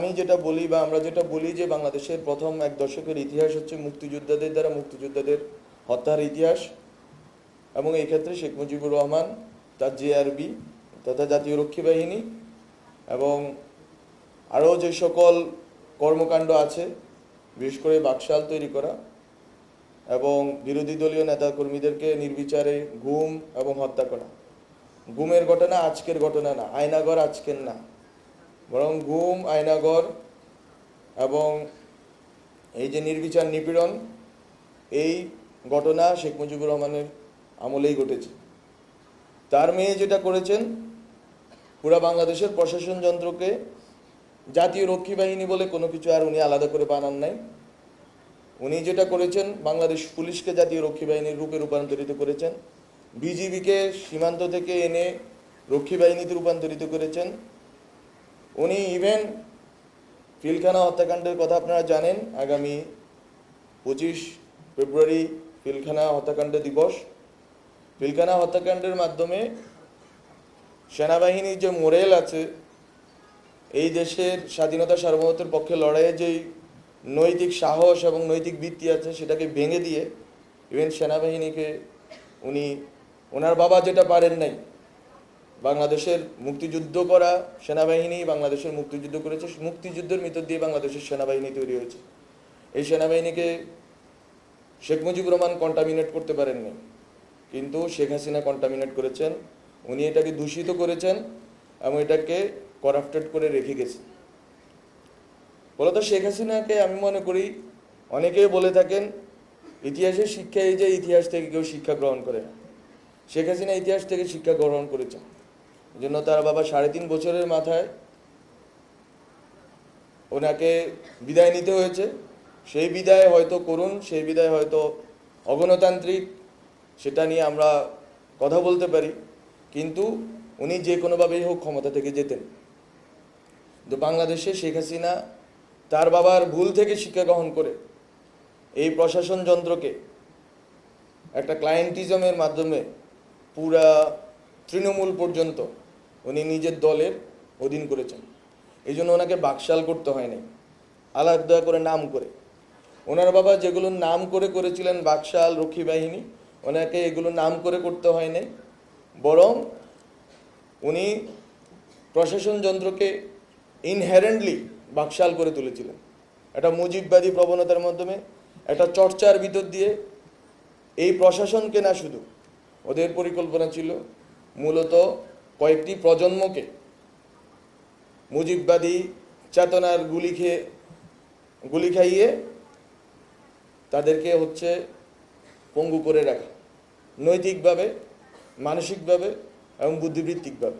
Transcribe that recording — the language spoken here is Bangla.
আমি যেটা বলি বা আমরা যেটা বলি যে বাংলাদেশের প্রথম এক দশকের ইতিহাস হচ্ছে মুক্তিযোদ্ধাদের দ্বারা মুক্তিযোদ্ধাদের হত্যার ইতিহাস, এবং এই ক্ষেত্রে শেখ মুজিবুর রহমান, তার জেআরবি তথা জাতীয় রক্ষী বাহিনী এবং আরও যে সকল কর্মকাণ্ড আছে, বিশেষ করে বাকশাল তৈরি করা এবং বিরোধী দলীয় নেতাকর্মীদেরকে নির্বিচারে গুম এবং হত্যা করা। গুমের ঘটনা আজকের ঘটনা না, আয়নাগর আজকের না, বরং গুম, আয়নাগর এবং এই যে নির্বিচার নিপীড়ন, এই ঘটনা শেখ মুজিবুর রহমানের আমলেই ঘটেছে। তার মেয়ে যেটা করেছেন, পুরা বাংলাদেশের প্রশাসন যন্ত্রকে জাতীয় রক্ষী বাহিনী বলে কোনো কিছু আর উনি আলাদা করে বানান নাই। উনি যেটা করেছেন, বাংলাদেশ পুলিশকে জাতীয় রক্ষী বাহিনীর রূপে রূপান্তরিত করেছেন, বিজিবিকে সীমান্ত থেকে এনে রক্ষী বাহিনীতে রূপান্তরিত করেছেন। উনি ইভেন পিলখানা হত্যাকাণ্ডের কথা আপনারা জানেন, আগামী 25 ফেব্রুয়ারি পিলখানা হত্যাকাণ্ড দিবস। পিলখানা হত্যাকাণ্ডের মাধ্যমে সেনাবাহিনীর যে মোরেল আছে, এই দেশের স্বাধীনতা সার্বভৌমত্বের পক্ষে লড়াইয়ে যেই নৈতিক সাহস এবং নৈতিক ভিত্তি আছে, সেটাকে ভেঙে দিয়ে ইভেন সেনাবাহিনীকে উনি, ওনার বাবা যেটা পারেন নাই, বাংলাদেশের মুক্তিযুদ্ধ করা সেনাবাহিনী বাংলাদেশের মুক্তিযুদ্ধ করেছে, মুক্তিযুদ্ধের ভিতর দিয়ে বাংলাদেশের সেনাবাহিনী তৈরি হয়েছে। এই সেনাবাহিনীকে শেখ মুজিবুর রহমান কন্টামিনেট করতে পারেননি, কিন্তু শেখ হাসিনা কন্টামিনেট করেছেন। উনি এটাকে দূষিত করেছেন এবং এটাকে করাপ্টেড করে রেখে গেছেন। বলতো শেখ হাসিনাকে আমি মনে করি, অনেকেই বলে থাকেন ইতিহাসের শিক্ষা এই যে ইতিহাস থেকে কেউ শিক্ষা গ্রহণ করে না। শেখ হাসিনা ইতিহাস থেকে শিক্ষা গ্রহণ করেছেন, এই জন্য তার বাবা 3.5 বছরের মাথায় ওনাকে বিদায় নিতে হয়েছে। সেই বিদায় হয়তো করুন, সেই বিদায় হয়তো অগণতান্ত্রিক, সেটা নিয়ে আমরা কথা বলতে পারি, কিন্তু উনি যে কোনোভাবেই হোক ক্ষমতা থেকে যেতেন। তো বাংলাদেশে শেখ হাসিনা তার বাবার ভুল থেকে শিক্ষা গ্রহণ করে এই প্রশাসন যন্ত্রকে একটা ক্লায়েন্টিজমের মাধ্যমে পুরা তৃণমূল পর্যন্ত উনি নিজের দলের অধীন করেছেন। এই জন্য ওনাকে বাকশাল করতে হয় নাই, আলাদা করে নাম করে। ওনার বাবা যেগুলো নাম করে করেছিলেন, বাকশাল, রক্ষী বাহিনী, ওনাকে এগুলো নাম করে করতে হয় নাই, বরং উনি প্রশাসন যন্ত্রকে ইনহেরেন্টলি বাকশাল করে তুলেছিলেন। একটা মুজিববাদী প্রবণতার মাধ্যমে, একটা চর্চার ভিতর দিয়ে এই প্রশাসনকে না, শুধু ওদের পরিকল্পনা ছিল মূলত কয়েকটি প্রজন্মকে মুজিববাদী চেতনার গুলি খাইয়ে তাদেরকে পঙ্গু করে রাখা, নৈতিকভাবে, মানসিকভাবে এবং বুদ্ধিবৃত্তিকভাবে।